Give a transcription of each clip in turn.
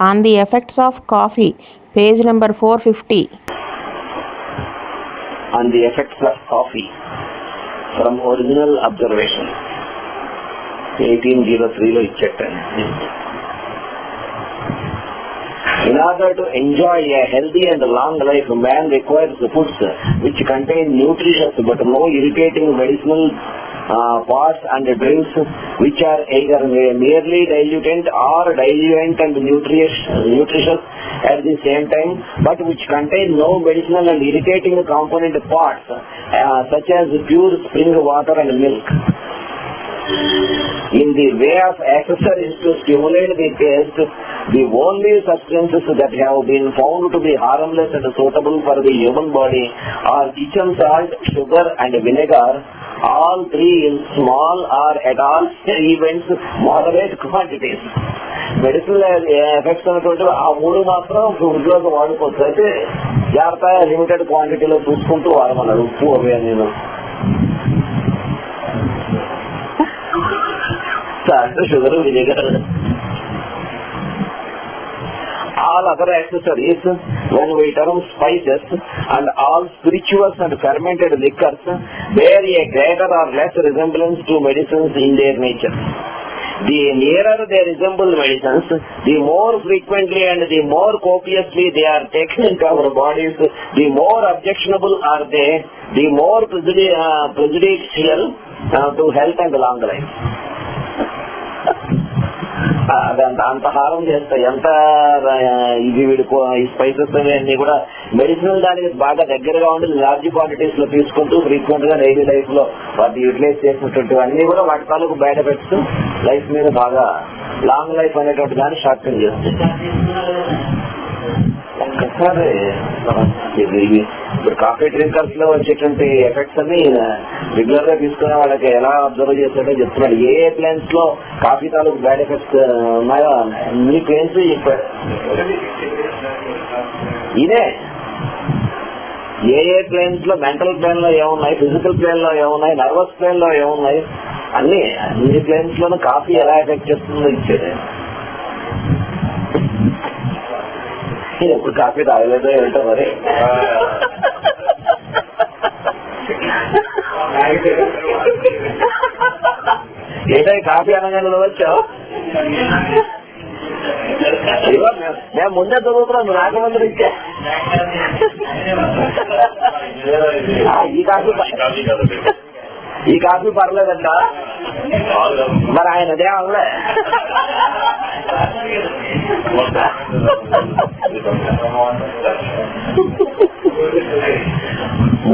On the effects of coffee, page number 450. On the effects of coffee from original observation. 1803 lo ichchattanu. In order to enjoy a healthy and long life, man requires foods which contain nutritious but no irritating medicinal parts and drinks which are either merely diluent or diluent and nutritious at the same time, but which contain no medicinal and irritating component parts such as pure spring water and milk. In the way of accessories to stimulate the taste, the only substances that have been found to be harmless and suitable for the human body are kitchen salt, sugar and vinegar, all three in small or at all events moderate quantities. Medicinal effects అన్నటువంటి ఆ మూడు మాత్రం ఉద్యోగం వాడుకోవచ్చు. అయితే జాగ్రత్తగా limited క్వాంటిటీలో చూసుకుంటూ వాడమన్నారు. ఉప్పు అవి నేను salt, sugar, vinegar. All other accessories, when we term spices, and all spirituous and fermented liquors bear a greater or less resemblance to medicines in their nature. The nearer they resemble medicines, the more frequently and the more copiously they are taken into our bodies, the more objectionable are they, the more prejudicial to health and long life. అంత హారం చేస్తాయి. ఎంత ఇది వీడికో ఈ spices అన్ని కూడా medicinal దానికి బాగా దగ్గరగా ఉండి లార్జ్ క్వాంటిటీస్ లో తీసుకుంటూ ఫ్రీక్వెంట్ గా డైలీ లైఫ్ లో వాటిని యూటిలైజ్ చేసినటువంటి అన్ని కూడా వాటి తాలూకు బ్యాడ్ ఎఫెక్ట్స్ లైఫ్ మీద బాగా లాంగ్ లైఫ్ అనేటువంటి దాన్ని షార్టన్ చేస్తుంది. ఇప్పుడు కాఫీ డ్రింకర్స్ లో వచ్చేటువంటి ఎఫెక్ట్స్ అన్ని రెగ్యులర్ గా తీసుకునే వాళ్ళకి ఎలా అబ్జర్వ్ చేస్తాడో చెప్తున్నాడు. ఏ ప్లాన్స్ లో కాఫీ తాలూకు బ్యాడ్ ఎఫెక్ట్స్ ఉన్నాయో అన్ని ప్లాన్స్ చెప్పాడు. ఇదే ఏ ప్లాన్స్ లో మెంటల్ ప్లాన్ లో ఏమున్నాయి, ఫిజికల్ ప్లాన్ లో ఏమున్నాయి, నర్వస్ ప్లాన్ లో ఏమున్నాయి, అన్ని ప్లాన్స్ లోనూ కాఫీ ఎలా ఎఫెక్ట్ చేస్తుందో ఇచ్చాడు. ఎప్పుడు కాఫీ తాగలేదో ఏంటో మరి. ఏంటో కాఫీ అనగానే వచ్చావు. నేను ముందే చదువుతున్నాను, రాకముందు ఇచ్చా. ఈ కాఫీ పర్లేదంట. మరి ఆయన అదే అనలే.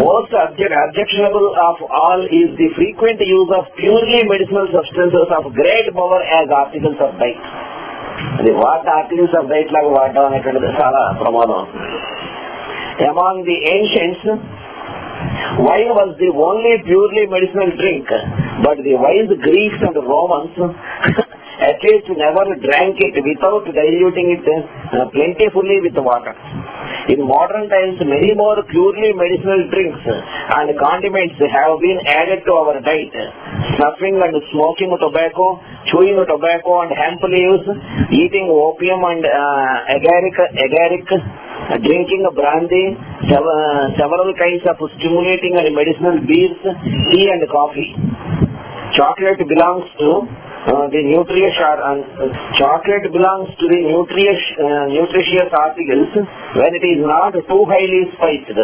Most objectionable of all is the frequent use of purely medicinal substances of great power as articles of diet. అది వాటి ఆర్టికల్స్ ఆఫ్ డైట్ లాగా వాడడం అనేటువంటిది చాలా ప్రమాదం. Among the ancients, wine was the only purely medicinal drink, but the wise Greeks and Romans at least never drank it without diluting it plentifully with water. In modern times, many more purely medicinal drinks and condiments have been added to our diet. Snuffing and smoking tobacco, chewing tobacco and hemp leaves, eating opium and agaric, drinking brandy, several kinds of stimulating and medicinal beers, tea and coffee. Chocolate belongs to the nutritious articles when it is not too highly spiced.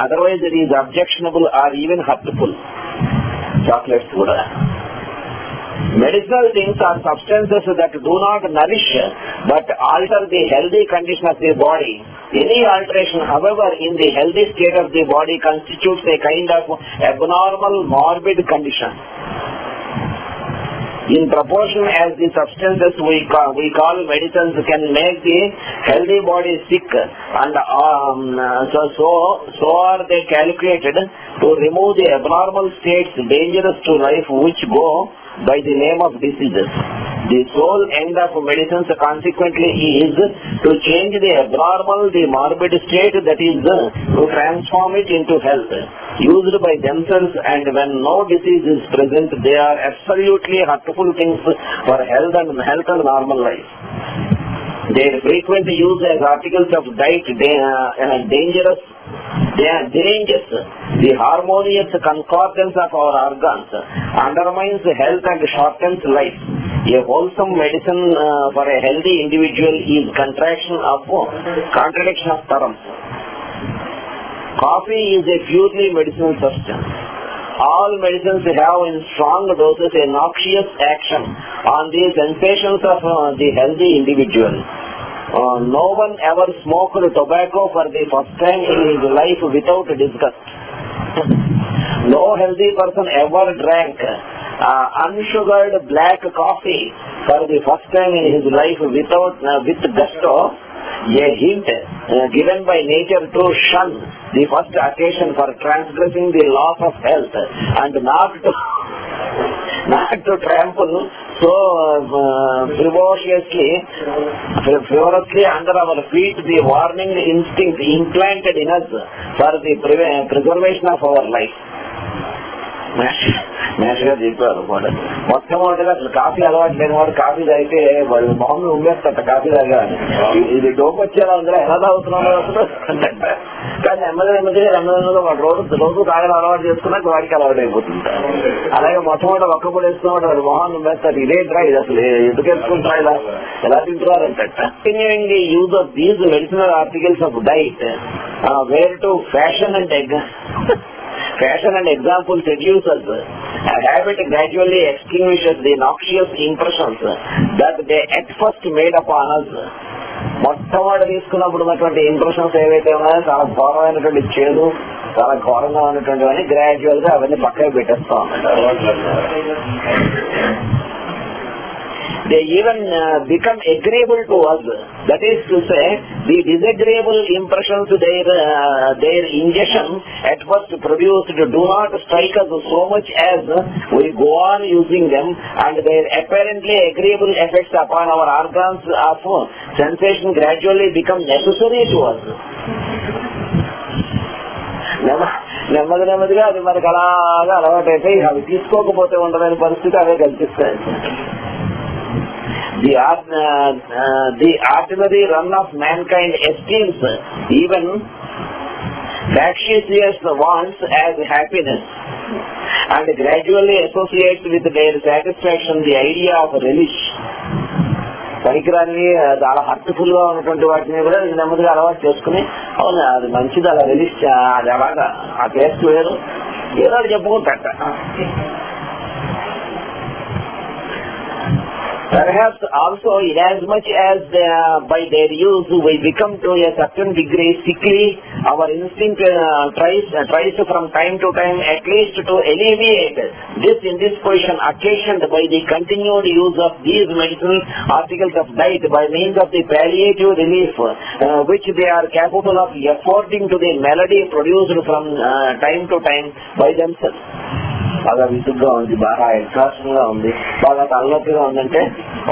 Otherwise it is objectionable or even hurtful. Chocolates kuda. Medicinal things are substances that do not nourish but alter the healthy condition of the body. Any alteration, however, in the healthy state of the body constitutes a kind of abnormal morbid condition. In proportion as the substances we call medicines can make the healthy body sick, and so are they calculated to remove the abnormal states dangerous to life which go by the name of diseases. The sole end of medicines consequently is to change the abnormal, the morbid state, that is to transform it into health. Used by themselves, and when no disease is present, they are absolutely hurtful things for health and normal life. Their frequent use as articles of diet dangerous. They deranges the harmonious concordance of our organs, undermines health and shortens life. A wholesome medicine for a healthy individual is contradiction of terms. Coffee is a purely medicinal substance. All medicines have in strong doses a noxious action on the sensations of the healthy individual. No one ever smoked tobacco for the first time in his life without disgust. No healthy person ever drank unsugared black coffee for the first time in his life with gusto. A hint given by nature to shun the first occasion for transgressing the laws of health and not to trample so frivolously under our feet the warning instinct implanted in us for the preservation of our life. నేచుగా చెప్పారు మొట్టమొదటిగా అసలు coffee అలవాటు లేని వాడు coffee తాగితే వాడు మొహం ఉమ్మేస్తాట coffee తాగాలని. ఇది డోపు వచ్చేలా ఉందిరా ఎలా తాగుతున్నాడు అసలు అంట. కానీ నెమ్మదిగా వాడు రోజు తాగడం అలవాటు చేసుకున్నాక వాడికి అలవాటు అయిపోతుంటారు. అలాగే మొట్టమొదటి ఒక్కప్పుడు వేసుకున్నాడు వాడు మొహాన్ని ఉమ్మేస్తాడు. ఇదేంట్రా ఇది అసలు ఎందుకు వేసుకుంటారా ఎలా తింటున్నారంట. Continuing the use of these medicinal articles of diet were to fashion and example seduce us. A habit gradually extinguishes the noxious impressions that they at first made upon us. మొట్టమొదటి తీసుకున్నప్పుడు ఉన్నటువంటి ఇంప్రెషన్స్ ఏవైతే ఉన్నాయో చాలా ఘోరమైనటువంటి చేదు, చాలా ఘోరంగా ఉన్నటువంటివన్నీ గ్రాడ్యువల్ గా అవన్నీ పక్కన పెట్టేస్తా ఉన్నాయి. They even become agreeable to us. That is to say, the disagreeable impressions their ingestion at first produced do not strike us so much as we go on using them, and their apparently agreeable effects upon our organs of sensation gradually become necessary to us. నెమ్మదిగా అది మనకు అలాగా అలవాటైతే అవి తీసుకోకపోతే ఉండలేని పరిస్థితి అవే కల్పిస్తాయి. The artillery run of mankind esteems even factitious wants as happiness, and gradually associates with their satisfaction the idea of relish. పనికిరాని చాలా హర్ట్ఫుల్ గా ఉన్నటువంటి వాటిని కూడా నెమ్మదిగా అలవాటు చేసుకుని అవును అది మంచిది అలా రిలీజ్ అది అలాగా ఆ టేస్ట్ వేరు ఏదో చెప్పుకుంటాట. Perhaps also inasmuch as by their use we become to a certain degree sickly, our instinct tries from time to time at least to alleviate this indisposition occasioned by the continued use of these medicinal articles of diet by means of the palliative relief which they are capable of affording to the malady produced from time to time by themselves. బాగా విసుగ్గా ఉంది, బాగా extortion గా ఉంది, బాగా తలనొప్పిగా ఉందంటే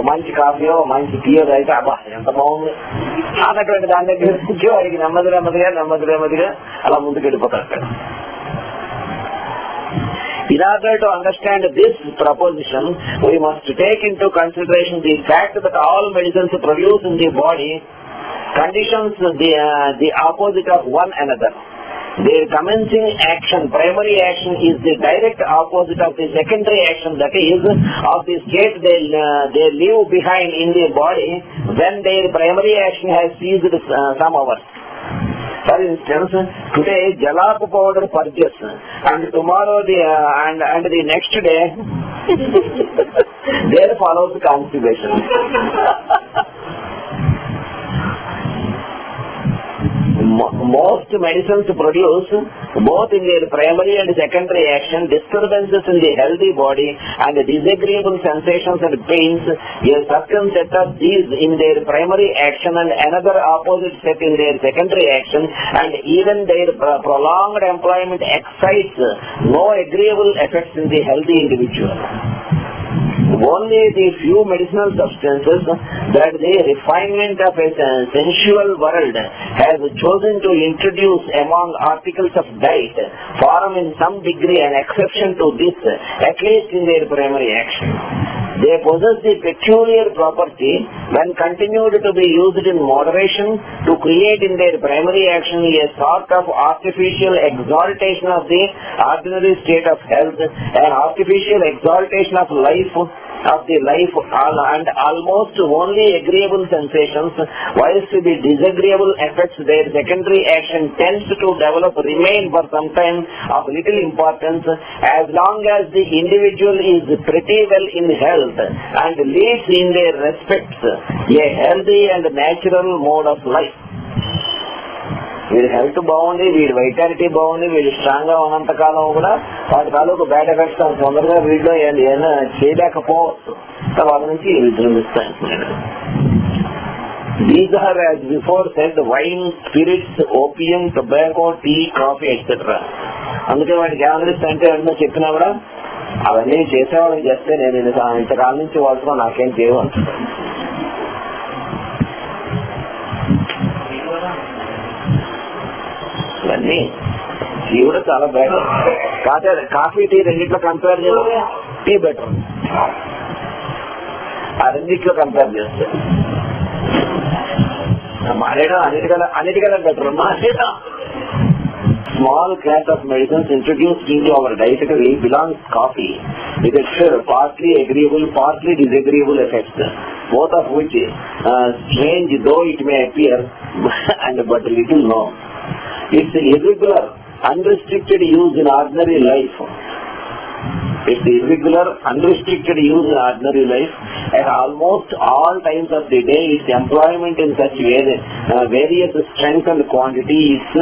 మంచి కాఫీయో మంచి టీయో అయితే అబ్బా ఎంత బాగుంది అన్నటువంటి దాని దగ్గర నుంచి వాడికి నెమ్మదిగా అలా ముందుకు వెళ్ళిపోతారు. In order to understand this proposition, we must take into consideration the fact that all medicines produce in the body conditions the opposite of one another. Their commencing action, primary action, is the direct opposite of the secondary action, that is, of the state they leave behind in the body when their primary action has ceased some hours. For instance, today jalap powder purchase, and tomorrow and the next day there follows constipation. Most medicines produce, both in their primary and secondary action, disturbances in the healthy body and disagreeable sensations and pains. A certain set of these in their primary action and another opposite set in their secondary action, and even their prolonged employment excites no agreeable effects in the healthy individual. Only the few medicinal substances that the refinement of a sensual world has chosen to introduce among articles of diet form in some degree an exception to this, at least in their primary action. They possess the peculiar property, when continued to be used in moderation, to create in their primary action a sort of artificial exaltation of the ordinary state of health, an artificial exaltation of life, and almost only agreeable sensations, whilst the disagreeable effects their secondary action tends to develop remain for some time of little importance, as long as the individual is pretty well in health and leads in their respects a healthy and natural mode of life. వీడి health బాగుంది, వీడి vitality బాగుంది, వీడి strong గా ఉన్నంతకాలం కూడా వాటి తాలూకు బ్యాడ్ ఎఫెక్ట్స్ తొందరగా వీడిలో ఏమైనా చేయలేకపోవచ్చు. తర్వాత నుంచి విజృంభిస్తాయి. These are, as before said, wine, spirits, opium, tobacco, tea, coffee, etc. అందుకే వాటికి ఏమనిపిస్తా అంటే ఏమన్నా చెప్పినా కూడా అవన్నీ చేసేవాళ్ళకి చేస్తే నేను ఇంతకాలం నుంచి వాడుతున్నా నాకేం చేయవచ్చు. ఇవన్నీ టీ కూడా చాలా బెటర్. కాఫీ టీ రెండిట్లో కంపేర్ చేస్తే టీ బెటర్. ఆ రెండిట్లో కంపేర్ చేస్తే మానేయడం అన్నిటికన్నా బెటర్. మానేయడం. Small class of medicines introduced into our dietary belongs coffee, with its partly agreeable, partly disagreeable effects, both of which, strange though it may appear, and but little known. Its irregular, unrestricted use in ordinary life. Its irregular, unrestricted use in ordinary life, at almost all times of the day, its employment in such various strength and quantity, its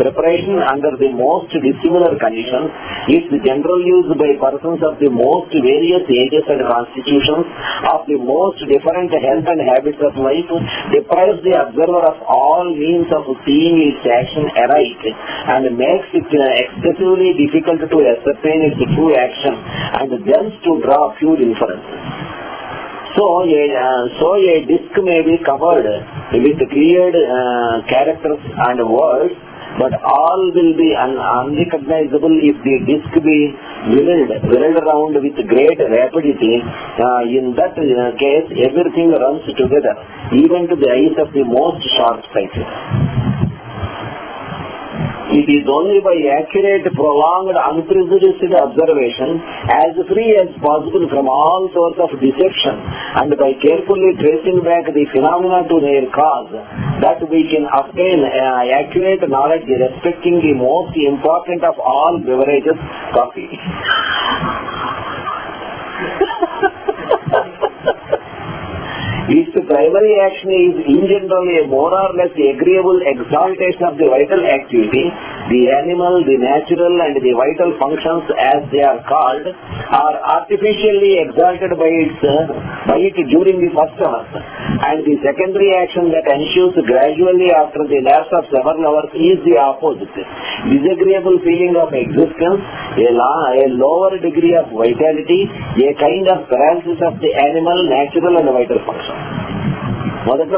preparation under the most dissimilar conditions, its general use by persons of the most various ages and constitutions, of the most different health and habits of life, deprives the observer of all means of seeing its action aright, and makes it excessively difficult to ascertain its true action, and thence to draw pure inferences. So a disc may be covered with cleared characters and words, but all will be unrecognizable if the disc be whirled around with great rapidity. In that case, everything runs together, even to the eyes of the most sharp-sighted. It is only by accurate, prolonged, unprejudiced observation, as free as possible from all sorts of deception, and by carefully tracing back the phenomena to their cause, that we can obtain accurate knowledge respecting the most important of all beverages, coffee. Its primary action is in general a more or less agreeable exaltation of the vital activity. The animal, the natural and the vital functions, as they are called, are artificially exalted by it during the first hours, and the secondary action that ensues gradually after the lapse of several hours is the opposite. Disagreeable feeling of existence, a lower degree of vitality, a kind of paralysis of the animal, natural and vital function. మొదట్లో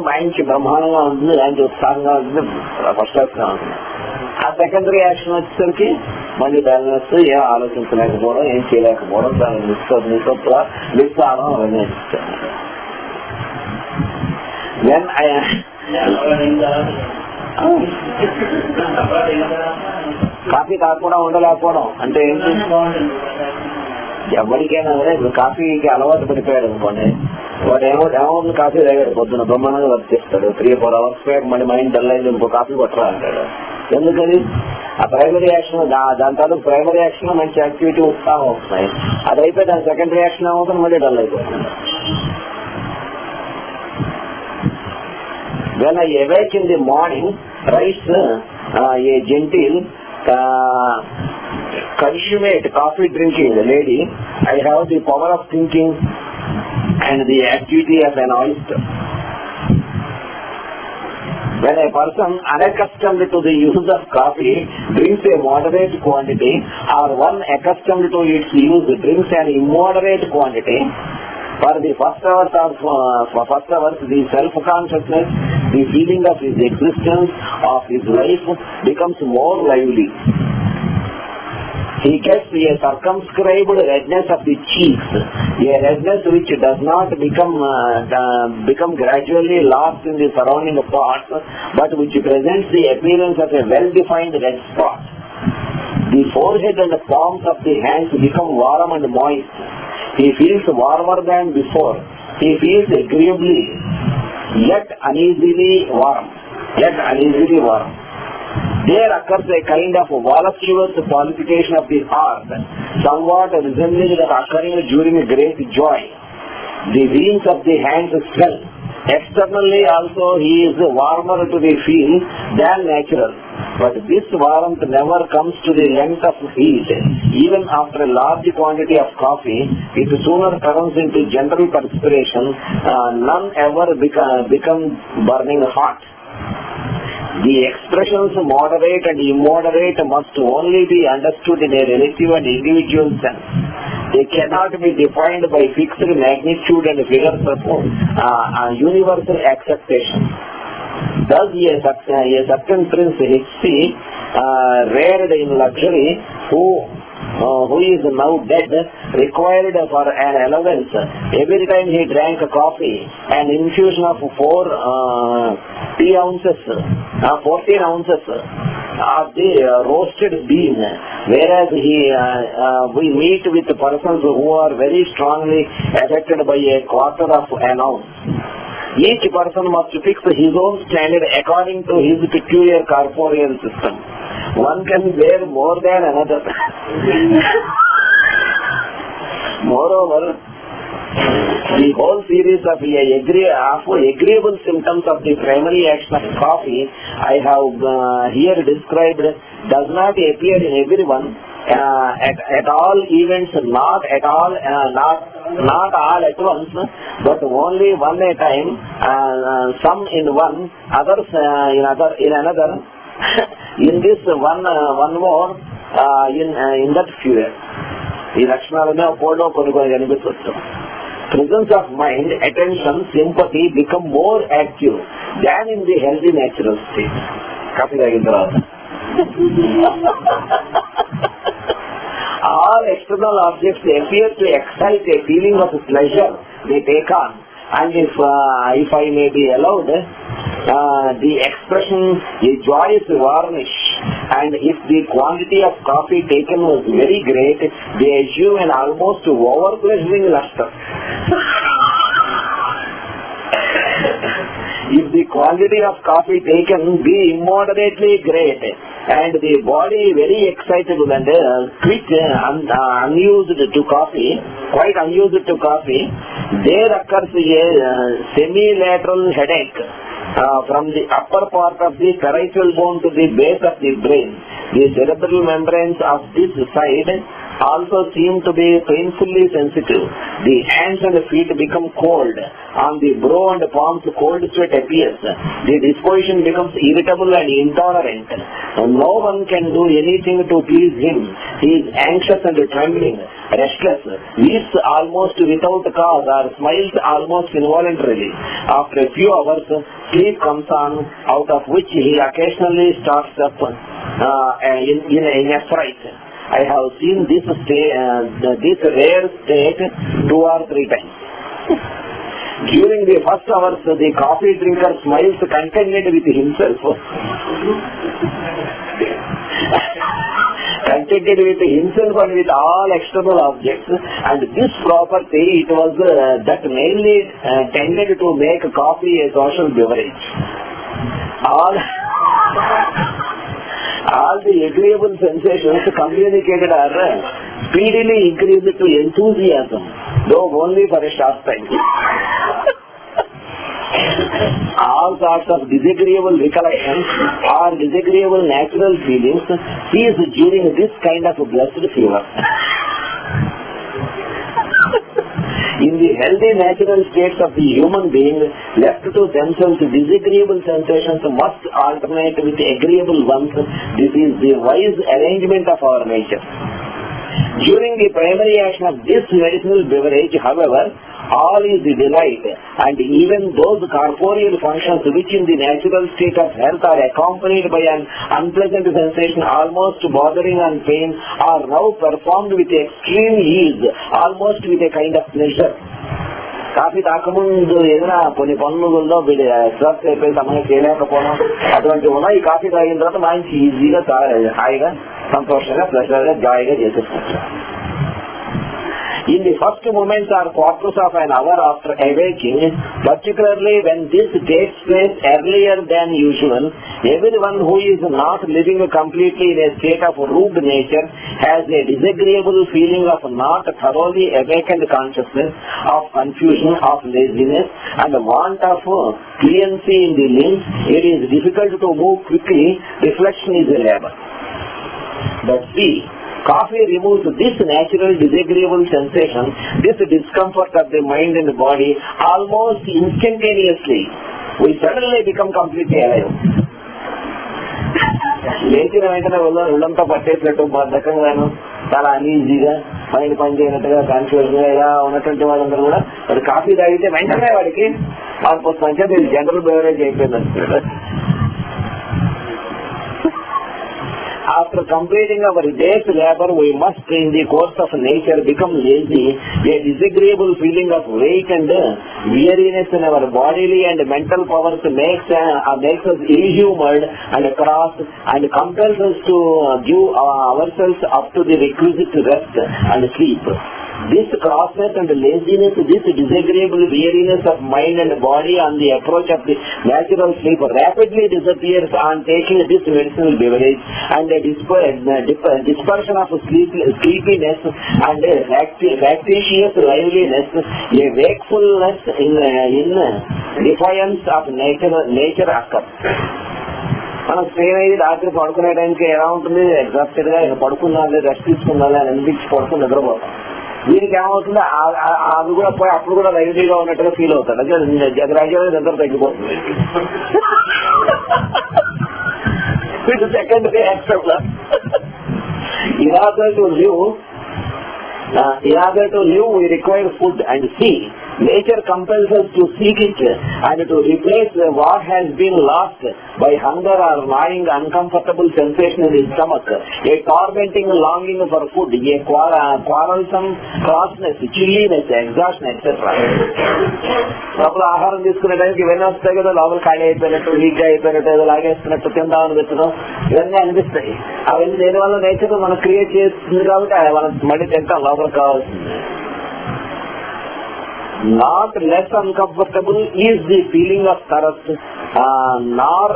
మైండ్కి బ్రహ్మాండంగా ఉంటుంది, mind ఉత్సాహంగా ఉంటుంది, first క్లాస్గా ఉంటుంది. ఆ secondary action వచ్చేసరికి మళ్ళీ బ్యాలెన్స్, ఏం ఆలోచించలేకపోవడం, ఏం చేయలేకపోవడం, దాని నిస్సారం అవన్నీ ఇస్తాను. కాఫీ కాకుండా ఉండలేకపోవడం అంటే ఏంటి? ఎవరికైనా సరే ఇప్పుడు కాఫీకి అలవాటు పడిపోయాడు అనుకోండి, వాడు ఏమవుతుంది, కాఫీ తాగాడు పొద్దున బ్రహ్మాండంగా వర్క్ చేస్తాడు, 3-4 hours మళ్ళీ మైండ్ డల్ అయింది, ఇంకో కాఫీ కొట్టరా అంటాడు. ఎందుకని? ఆ ప్రైమరీ యాక్షన్, దాని తాలూకు ప్రైమరీ యాక్షన్ మంచి యాక్టివిటీ, ఉత్సాహం వస్తున్నాయి. అది అయిపోయి దాని సెకండరీ యాక్షన్ ఏమవుతుంది, మళ్ళీ డల్ అయిపోతుంది. When I awake in the morning, writes a gentle consummate coffee drinking lady, I have the power of thinking and the activity of an oyster. When a person unaccustomed to the use of coffee drinks a moderate quantity, or one accustomed to its use drinks an immoderate quantity, for the first hours, the self-consciousness, the feeling of his existence, of his life becomes more lively. He gets a circumscribed redness of the cheeks, a redness which does not become gradually lost in the surrounding parts, but which presents the appearance of a well-defined red spot. The forehead and the palms of the hands become warm and moist. He feels warmer than before. He feels agreeably, yet uneasily warm. There occurs a kind of voluptuous qualification of the heart, somewhat resembling that occurring during great joy. The veins of the hands swell. Externally also he is warmer to the feel than natural. But this warmth never comes to the length of heat. Even after a large quantity of coffee, it sooner turns into general perspiration. None ever become burning hot. The expressions moderate and immoderate must only be understood in a relative and individual sense. They cannot be defined by fixed magnitude and figures of universal acceptation. Thus, a certain Prince H.C. reared in luxury, who is now dead, required for an allowance every time he drank coffee an infusion of 14 ounces of the roasted bean, whereas we meet with persons who are very strongly affected by a quarter of an ounce. Each person must fix his own standard according to his peculiar corporeal system. One can bear more than another. Moreover, the whole series of agreeable symptoms of the primary action of coffee I have here described does not appear in everyone at all events, not all at once, but only one at a time, some in one, others in another, in this one more, in that few. ఈ లక్షణాలనే Apollo కొన్ని కనిపించవచ్చు. Presence of mind, attention, sympathy become more active than in the healthy natural state. Coffee తాగిన తర్వాత all external objects appear to excite a feeling of pleasure they take on, and if I may be allowed the expression, a joyous varnish, and if the quantity of coffee taken was very great, they assume an almost overpleasuring luster. If the quantity of coffee taken be immoderately great, and the body very excitable and quick, unused to coffee, quite unused to coffee, there occurs a semilateral headache from the upper part of the parietal bone to the base of the brain. The cerebral membranes of this side also seem to be painfully sensitive. The hands and feet become cold. On the brow and palms, cold sweat appears. The disposition becomes irritable and intolerant. No one can do anything to please him. He is anxious and trembling, restless, weeps almost without cause, or smiles almost involuntarily. After a few hours, sleep comes on, out of which he occasionally starts up in a fright. I have seen this rare state 2 or 3 times. During the first hours, the coffee drinker smiles contented with himself. Contented with himself and with all external objects, and this property it was that mainly tended to make coffee a social beverage. All the agreeable sensations communicated are speedily increased to enthusiasm, though only for a short time. All sorts of disagreeable recollections or disagreeable natural feelings cease during this kind of blessed fever. In the healthy natural states of the human being, left to themselves, disagreeable sensations must alternate with agreeable ones. This is the wise arrangement of our nature. During the primary action of this medicinal beverage, however, all is delight, and even those corporeal functions which in the natural state of health are accompanied by an unpleasant sensation almost bordering on pain are now performed with extreme ease, almost with a kind of pleasure. Coffee తాకముందు ఏదైనా కొన్ని పనులలో stress అయిపోయి సమయం చేయలేకపోవడం అటువంటి ఉన్నా ఈ coffee తాగిన తర్వాత మంచి ఈజీగా హాయిగా సంతోషంగా ప్లెజర్గా జాయిగా చేసేసుకుంటారు. In the first moments or quarters of an hour after awaking, particularly when this takes place earlier than usual, everyone who is not living completely in a state of rude nature has a disagreeable feeling of not thoroughly awakened consciousness, of confusion, of laziness, and want of pliancy in the limbs. It is difficult to move quickly. Reflection is a labor. But see, coffee removes this natural disagreeable sensation, this discomfort of the mind and body almost instantaneously. We suddenly become completely alive. లేచిన వెంటనే ఒళ్ళంతా పట్టేసినట్టు బద్ధకంగాను చాలా అనీజీగా mind పనిచేయనట్టుగా confusion గా ఇలా ఉన్నటువంటి వాళ్ళందరూ కూడా వాడు కాఫీ తాగితే వెంటనే వాడికి మార్పు వస్తుంది. అంటే జనరల్ బెవరేజ్ అయిపోయింది అనుకుంటారు. After completing our day's labor, we must, in the course of nature, become lazy. A disagreeable feeling of weight and weariness in our bodily and mental powers makes us ill-humored and cross and compels us to give ourselves up to the requisite rest and sleep. This crossness and laziness, this disagreeable weariness of mind and body on the approach of the natural sleep rapidly disappears on taking this medicinal beverage, and a dispersion of sleepiness and factitious liveliness, a wakefulness in defiance of nature occurs. మనం strain అయ్యి రాత్రి పడుకునే టైంకి ఎలా ఉంటుంది, exhausted గా పడుకున్నాలి, rest తీసుకున్నాలి అని అనిపించి పడుకుని నిద్రపోతాం. దీనికి ఏమవుతుంది, అది కూడా పోయి అప్పుడు కూడా లైవ్లీగా ఉన్నట్టుగా ఫీల్ అవుతాడు. అదే గ్రాడ్యువల్ నిద్ర తగ్గిపోతుంది. Second day accept in order to live we require food, and see, nature compels us to seek it and to replace what has been lost by hunger or gnawing uncomfortable sensation in the stomach, a tormenting longing for food, a quarrelsome crossness, chilliness, exhaustion, etc. అప్పుడు ఆహారం తీసుకునే టైంకి ఇవన్నీ వస్తాయి కదా, లోపల ఖాళీ అయిపోయినట్టు, వీక్గా అయిపోయినట్టు, ఏదో లాగేస్తున్నట్టు, తిందామని పెట్టడం, ఇవన్నీ అనిపిస్తాయి. అవన్నీ దేనివల్ల నేచర్ మనం క్రియేట్ చేస్తుంది కాబట్టి మనం మళ్ళీ తింటాం లోపల కావాల్సింది. Not less uncomfortable is the feeling of thirst, nor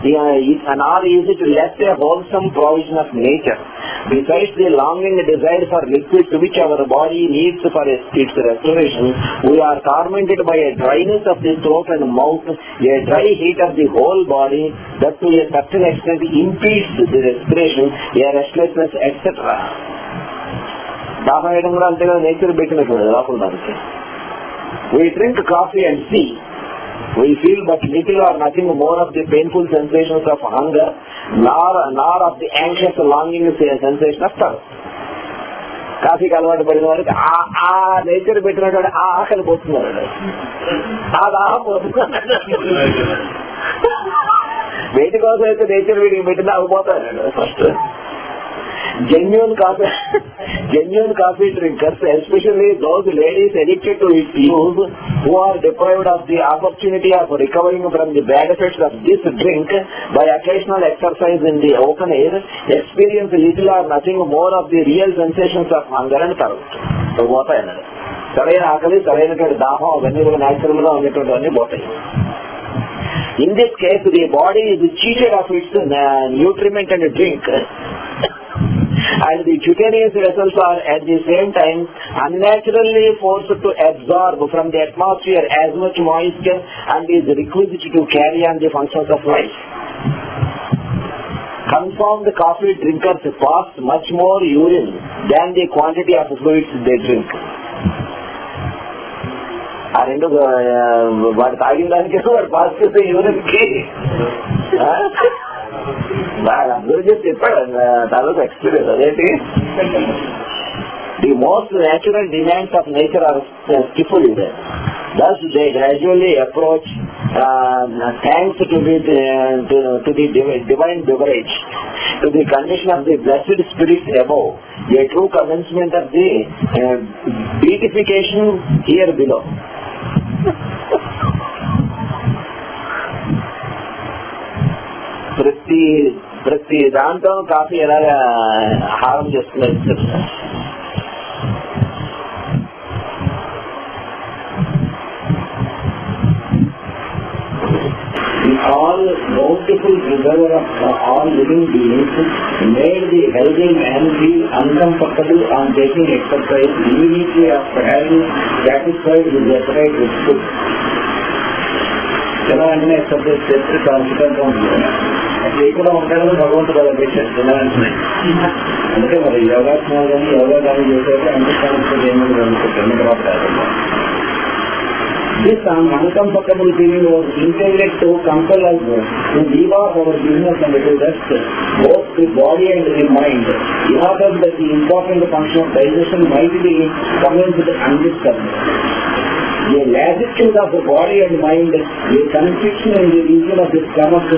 is it less a wholesome provision of nature. Besides the longing desire for liquids which our body needs for its restoration, we are tormented by a dryness of the throat and mouth, a dry heat of the whole body that to a certain extent impedes the respiration, a restlessness, etc. దాహం వేయడం కూడా అంతేగా, nature పెట్టినట్టు లోపల దానికి. We drink coffee and see. We feel but little or nothing more of the painful sensations of hunger, nor of the anxious longing sensation of thirst. కాఫీకి అలవాటు పడిన వారికి ఆ నేచర్ పెట్టినట్టు ఆ ఆకలి పోతున్నాడు, ఆ దాహం పోతున్నాడు. వేటి కోసం అయితే నేచర్ వీడికి పెట్టినా అవిపోతాడు first. Genuine coffee drinkers, especially those ladies addicted to its use, who are deprived of the opportunity of recovering from the bad effects of this drink by occasional exercise in the open air, experience little or nothing more of the real sensations of hunger and thirst. పోతాయి అన్నది. సరైన ఆకలి, సరైనటువంటి దాహం, అవన్నీ కూడా natural గా ఉండేటువంటి పోతాయి. In this case, the body is cheated of its nutriment and drink, and the cutaneous vessels are at the same time unnaturally forced to absorb from the atmosphere as much moisture and is requisite to carry on the functions of life. Confirmed coffee drinkers pass much more urine than the quantity of fluids they drink. ఆ రెండు వాడు తాగిన దానికి వాడు pass చేసే యూరిన్కి బాగా observe చేసి చెప్పాడు. తర్వాత ఎక్స్పీరియన్స్ అదేంటి The most natural demands of nature are stifled. Thus they gradually approach thanks to the divine beverage, to the condition of the blessed spirits above, a true commencement of the beatification here below. ప్రతి దాంట్లో coffee ఎలాగా హారం చేస్తున్నారు. All bountiful preserver of all living beings made the healthy man feel uncomfortable on taking exercise immediately after having satisfied his appetite with food. తినాలంటే exercise చేస్తే confident గా ఉంటుంది. అట్లా కూడా ఉంటారని భగవంతుడు అలా చేశారు తినాలంటే. అందుకే మరి యోగాసనాలు కానీ యోగా కానీ చేసేది అండర్స్టాండ్ ఏమైనా అనుకుంటారు. This uncomfortable feeling was intended to compel us to leave off our business and to rest both the body and the mind, in order that the important function of digestion might be commenced undisturbed. A lassitude of the body and mind, a constriction in the region of the stomach,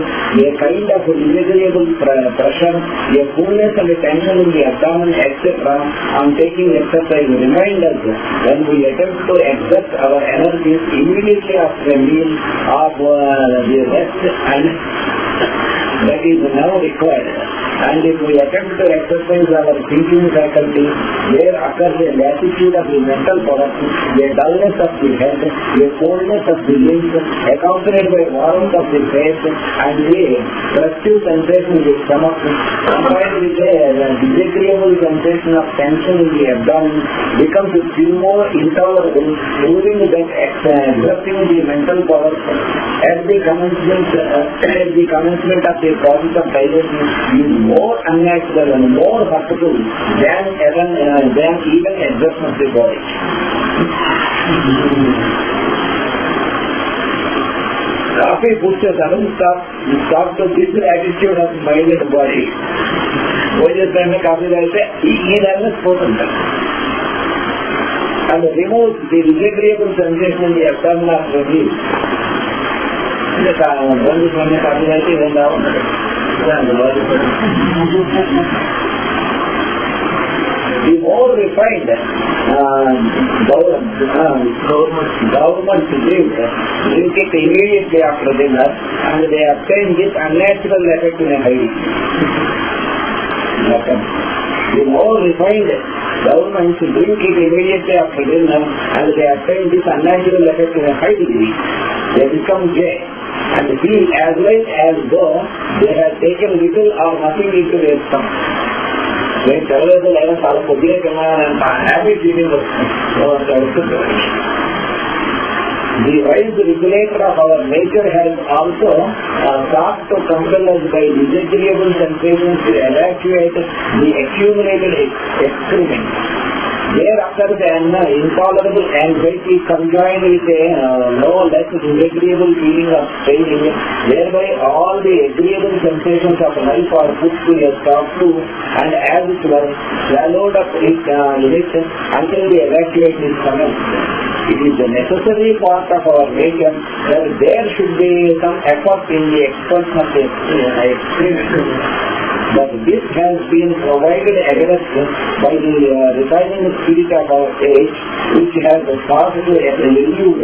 a kind of disagreeable pressure, a fullness and a tension in the abdomen, etc. on taking exercise remind us when we attempt to exert our energies immediately after a meal of the rest and that is now required. And if we attempt to exercise our thinking faculty, there occurs a lassitude of the mental power, a dullness of the head, a coldness of the limbs, accompanied by warmth of the face, and a oppressive sensation in the stomach, combined with a disagreeable sensation of tension in the abdomen, becomes still more intolerable, proving that exerting the mental power at the commencement of the process of digestion is more unnatural and more hurtful than even exertion of the body. Coffee puts a sudden stop to this attitude of mind and body. భోజన coffee తాగితే ఈ దాన్ని పోతుంది. And removes the disagreeable sensation in the abdomen of the meal. Coffee తాగితే ఇదేం కావాలి. The more refined government drink it immediately after dinner, and they obtain this unnatural effect in a hurry. The more refined governments drink it immediately after dinner, and they obtain this unnatural effect in a high degree. They become gay and feel as light as though they have taken little or nothing into their stomach. నేను చదవలేదు లేదా చాలా కొద్దిగా తిన్నానంత hobby feeling వస్తుంది. The wise regulator of our nature has also sought to compel us by disagreeable sensations to evacuate the accumulated excrement. There occurs an intolerable anxiety conjoined with a no less disagreeable feeling of straining, whereby all the agreeable sensations of life are put to a stop to and as it were swallowed up in it until the evacuation is commenced. It is a necessary part of our nature that there should be some effort in the expulsion of the excrement. But this has been provided against by the refining spirit of our age, which has sought to elude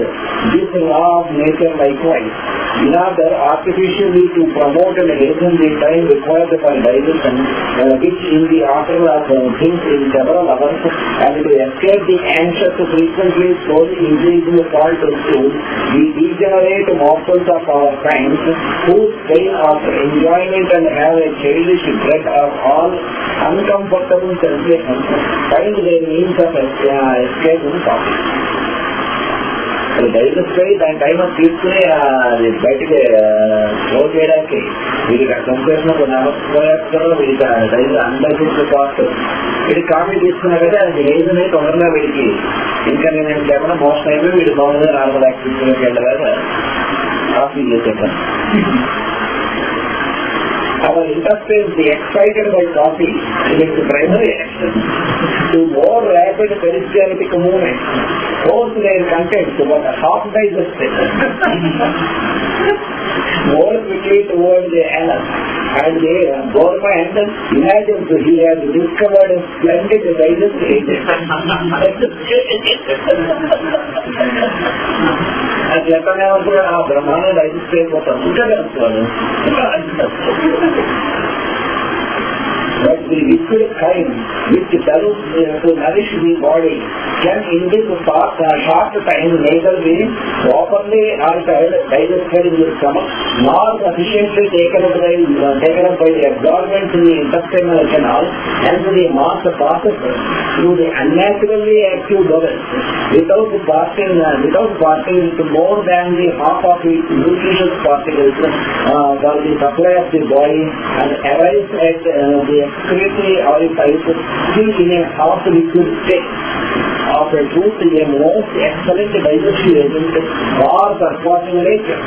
this law of nature likewise, in order artificially to promote and hasten the time required for digestion, which in the order of things in several hours, and to escape the anxious frequently slowly increasing fault of food, the degenerate mortals of our times, who fail after enjoyment and have a childish dread of all uncomfortable sensations, find their means of escape in coffee. Digest అయ్యి దాని time తీసుకుని అది బయటికి flow చేయడానికి వీడికి sensation పోయేస్తారు, వీడికి undigested cost. వీడికి coffee తీసుకున్నా కదా అది ఏజ్ అనేది తొందరగా వీడికి ఇంకా నేను లేకుండా మోషన్ అయిపోయి వీడి మామూలుగా నార్మల్ యాక్టివిటీలోకి వెళ్ళగా coffee చేసేటాను. our intestines excited by coffee in its primary action to more rapid peristaltic movement, force their contents but half digested more quickly towards the anus, and the gourmand imagines he has discovered a splendid digestive agent. అది ఎక్కడనే కూడా ఆ బ్రహ్మాండం digest అయిపోతాం ఉంటుంది. But the liquid kind which serves to nourish the body can in this short time neither be properly altered, digested in the stomach, nor sufficiently taken up by the absorbents in the intestinal canal, and the mass passes through the unnaturally active bowels without passing to more than the half of its nutritious particles for the supply of the body, and arrives at the excretory orifice still in a half liquid state. Of a truth, a most excellent digestive agent for surpassing nature.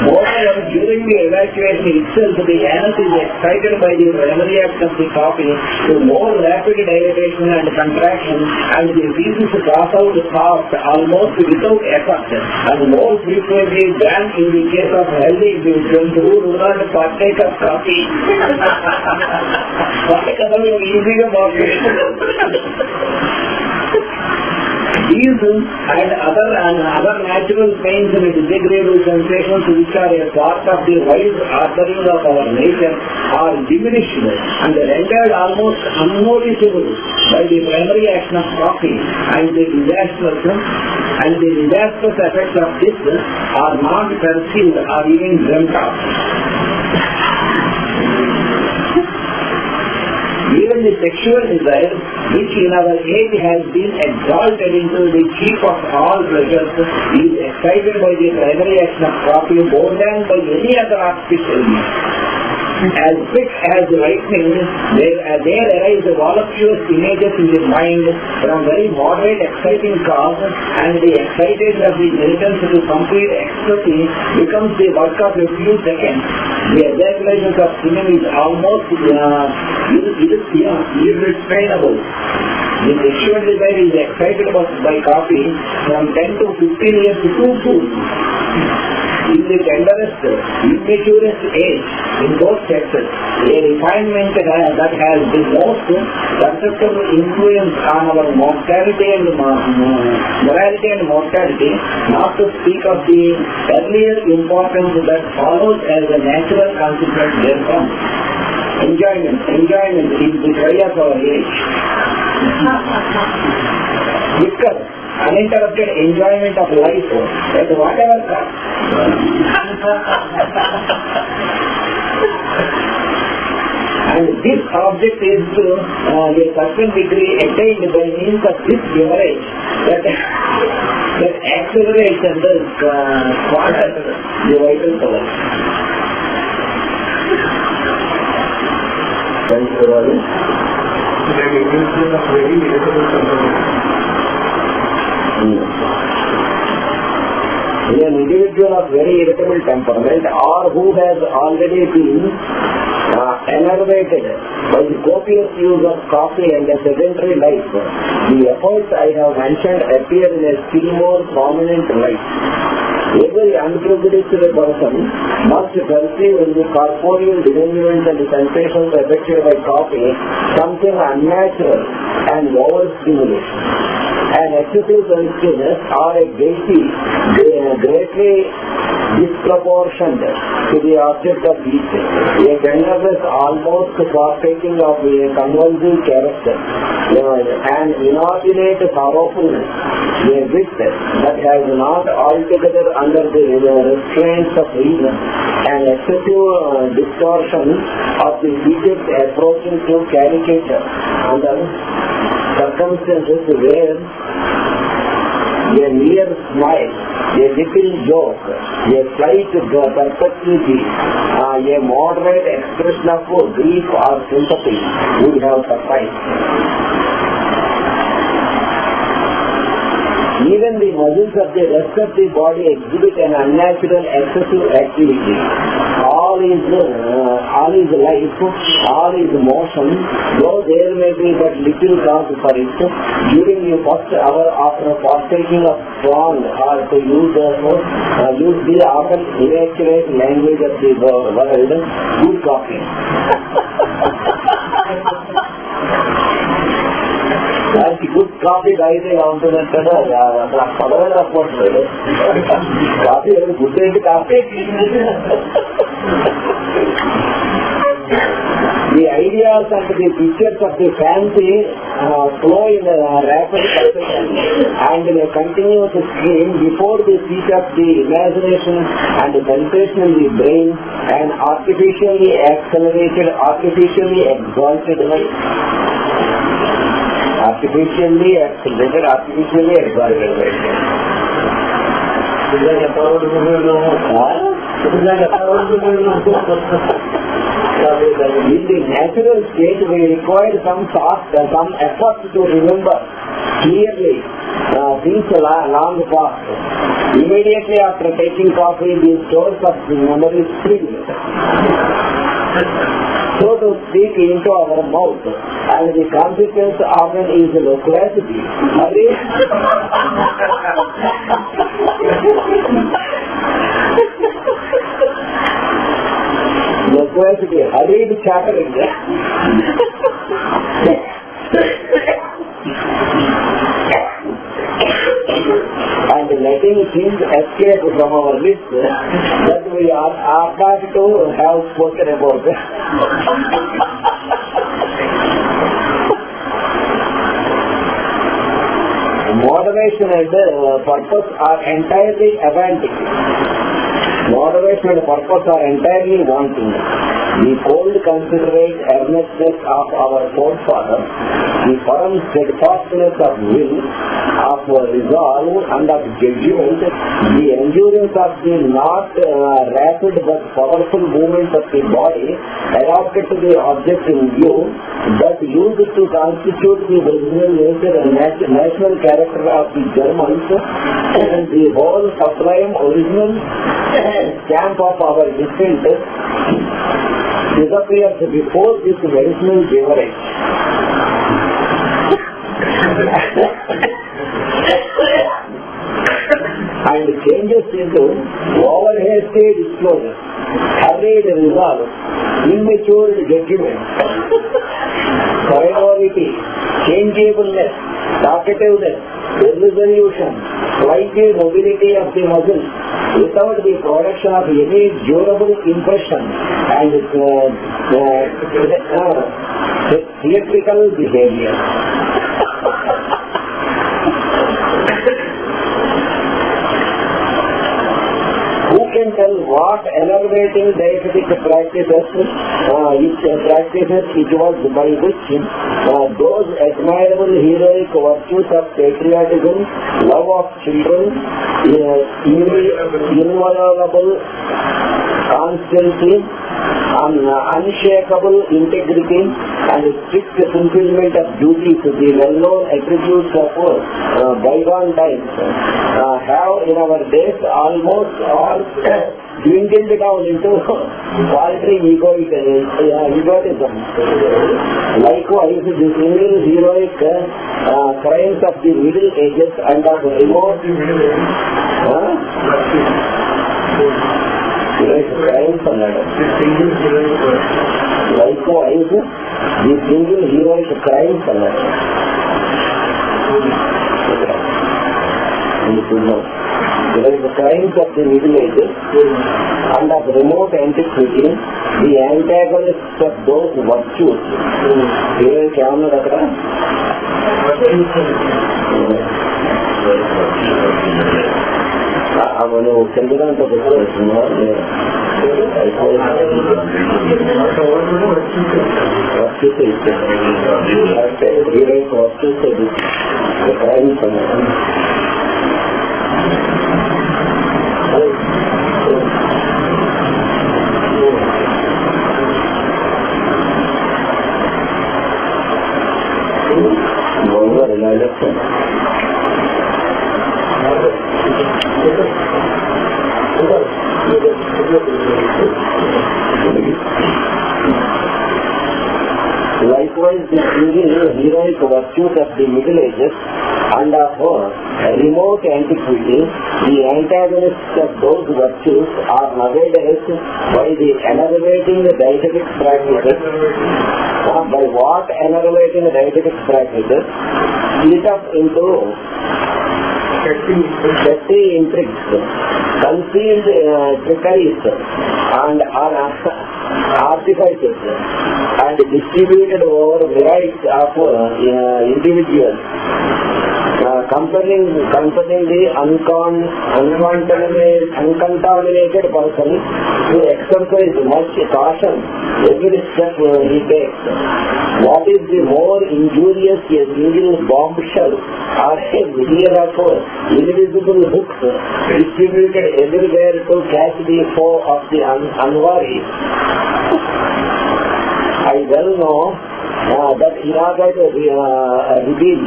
Moreover, during the evacuation itself, the anus is excited by the primary action of the coffee to more rapid dilatation and contraction, and the feces pass out fast, almost without effort, and more frequently than in the case of healthy individuals who do not partake of coffee. These and other natural pains and disagreeable sensations which are a part of the wise ordering of our nature are diminished and rendered almost unnoticeable by the primary action of coffee, and the disastrous effects of this are not perceived or even dreamt of. Even the sexual desire, which in our age has been exalted into the chief of all pleasures, is excited by the primary action of coffee more than by any other artificial means. As quick as lightning, there arise voluptuous images in the mind from very moderate exciting cause, and the excitation of the genitals to complete ecstasy becomes the work of a few seconds. The ejaculation of semen is almost irrestrainable. The sexual desire is excited by coffee from 10 to 15 years too soon. In the tenderest, immaturest age in both sexes, a refinement that has the most perceptible influence on our mortality and mortality, not to speak of the earlier importance that follows as a natural consequence therefrom. Enjoyment is the cry of our age. Liquor, uninterrupted enjoyment of life at whatever cost. And this object is to a certain degree attained by means of this beverage that accelerates and does quarter the vital power. Thank you, Ravi. An individual of very irritable temperament, or who has already been enervated by the copious use of coffee and a sedentary life, the efforts I have mentioned appear in a still more prominent light. Every unprejudiced person must perceive in the corporeal development and the sensations affected by coffee something unnatural and overstimulation. An excessive sensitiveness or a greatly disproportioned to the object of each, a tenderness almost partaking of a convulsive character, an inordinate sorrowfulness, a wit that has not altogether under the restraints of reason, an excessive distortion of the subject approaching to caricature under circumstances where a mere smile, a little joke, a slight perplexity, a moderate expression of grief or sympathy would have sufficed. Even the muscles of the rest of the body exhibit an unnatural excessive activity. All is life, all is motion, though there may be but little cause for it. During the first hour after partaking of strong, or to use the often inaccurate language of the world, good coffee. దానికి good coffee తాగితే ఎలా ఉంటుందంటాడు అసలు ఆ పదవే రాకపోవట్లేదు. Coffee good ఏంటి coffee? The ideas and the pictures of the fancy flow in a rapid succession and in a continuous stream before the seat of the imagination and the sensation in the brain, and artificially accelerated, artificially exalted life. Artificially accelerated, artificially exalted life. In the natural state, we require some thought, some effort to remember clearly things long past. Immediately after taking coffee, the stores of the memory spring, so to speak, into our mouth, and the consequence often is loquacity. Loquacity, hurried chattering. And letting things escape from our lips that we are about to have spoken about. Moderation and purpose are entirely abandoned. Moderation and purpose are entirely wanting. The cold considerate earnestness of our forefathers, the firm steadfastness of will, of resolve and of judgment, the endurance of the not rapid but powerful movement of the body adapted to the object in view, but used to constitute the original nature and national character of the Germans, and the whole sublime original stamp of our descent disappears before this medicinal beverage. And changes into over-hasty disclosure, hurried resolve, immature judgment, priority, changeableness, talkativeness, irresolution, flighty mobility of the muscles, without the production of any durable impression, and theatrical behavior. Who can tell what enervating dietetic practices it was by which those admirable heroic virtues of patriotism, love of children, inviolable constancy, unshakable integrity, and strict fulfillment of duties, the well-known attributes of bygone times, have in our days almost all dwindled down into paltry egotism. Likewise, the single heroic crimes of the Middle Ages and of remote likewise, the single heroic crimes the crimes of the Middle Ages and of remote antiquity, the antagonists of those virtues. Heroic ఏమన్నాడు అక్కడ? ಅವನು Chandrakanta Likewise, the heroic virtues of the Middle Ages and of remote antiquity, the antagonists of those virtues are nowadays by the enervating dietetic practices. By what enervating dietetic practices? Split up into petty intrigues, concealed trickeries, and artifices, and distributed over myriads of individuals, compelling the uncontaminated person to exercise much caution every step he takes. What is the more injurious, a single bombshell or a million of invisible hooks distributed everywhere to catch the foe of the unwary? I well know that in order to reveal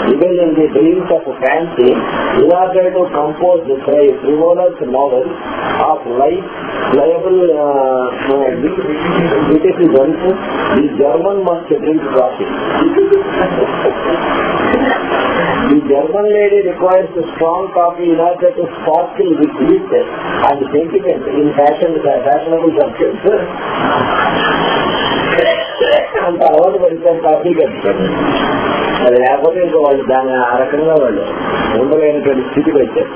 even in the dreams of fancy, in order to compose the frivolous novel of life, liable criticisms, the German must drink coffee. The German lady requires strong coffee in order to sparkle with wit and sentiment in fashionable subjects. అంత అలవాటు పడితే coffee కట్టారు. అది లేకపోతే ఇంకా వాళ్ళు దాన్ని ఆ రకంగా వాళ్ళు ఉండలేనటువంటి స్థితికి వచ్చారు.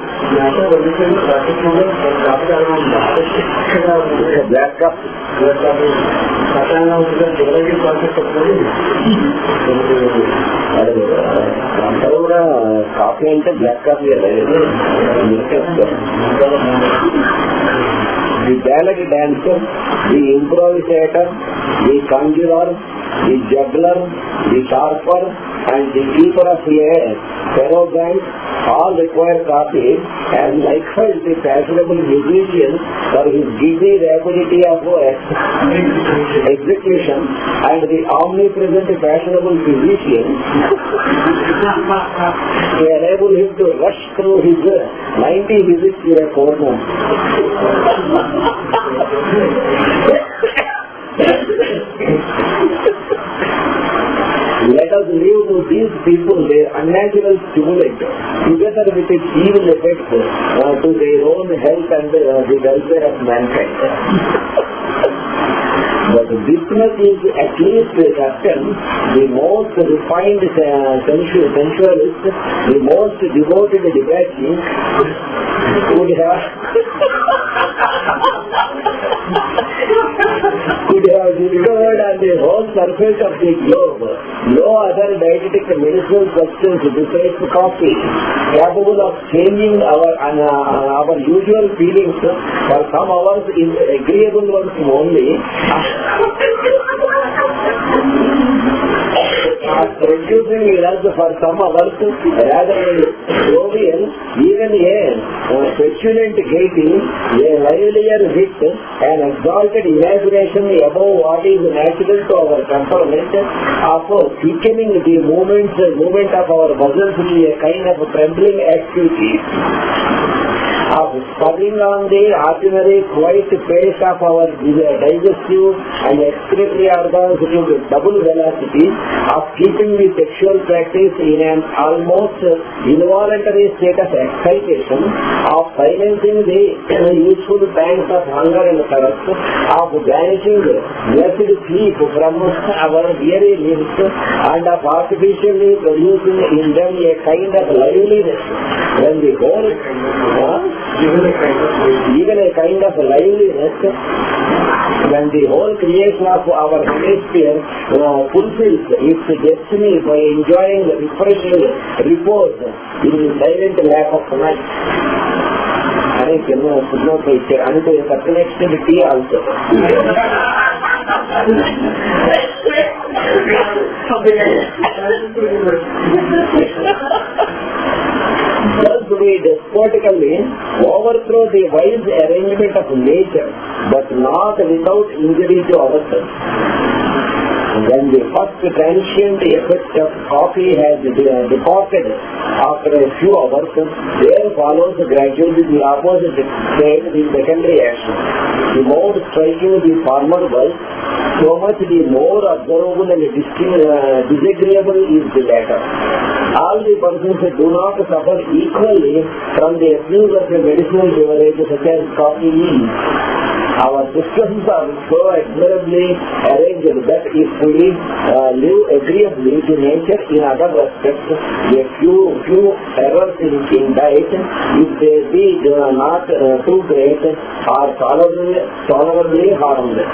బ్లాక్ కాఫీ అందరూ కూడా కాఫీ అంటే black coffee the ballet dancer, the improvisator, the conjurer, the juggler, the sharper, and the keeper of air, ferrogant, all require coffee, and likewise the fashionable musician for his dizzy rapidity of execution, and the omnipresent fashionable physician to enable him to rush through his 90 visits to a corner. Let us leave to these people their unnatural stimulant together with its evil effects to their own health and the welfare of mankind. But business is at least certain, the most refined sensualist, the most devoted debauchee could have discovered on the whole surface of the globe no other dietetic medicinal substance besides coffee capable of changing our usual feelings for some hours in agreeable ones only, producing us for some hours rather jovial, even a petulant gaiety, a livelier wit, an exalted imagination above what is natural to our temperament, of quickening the movement of our muscles to a kind of trembling activity, of spurring on the ordinary quiet pace of our digestive and excretory organs to double velocity, of keeping the sexual practice in an almost involuntary state of excitation, of silencing the useful pangs of hunger and thirst, of banishing blessed sleep from our weary limbs, and of artificially producing in them a kind of liveliness when the whole even a kind of liveliness when the whole creation of our hemisphere fulfills its destiny by enjoying the refreshing repose in the silent lap of night. అని చిన్న footnote ఇచ్చారు. అంటే certain extent tea also. Thus we despotically overthrow the wise arrangement of nature, but not without injury to ourselves. When the first transient effect of coffee has departed after a few hours, there follows gradually the opposite state, the secondary action. The more striking the former was, so much the more observable and disagreeable is the latter. All the persons do not suffer equally from the abuse of a medicinal beverage such as coffee is. Our systems are so admirably arranged that if we live agreeably to nature in other respects, a few errors in diet, if they be not too great, are tolerably harmless.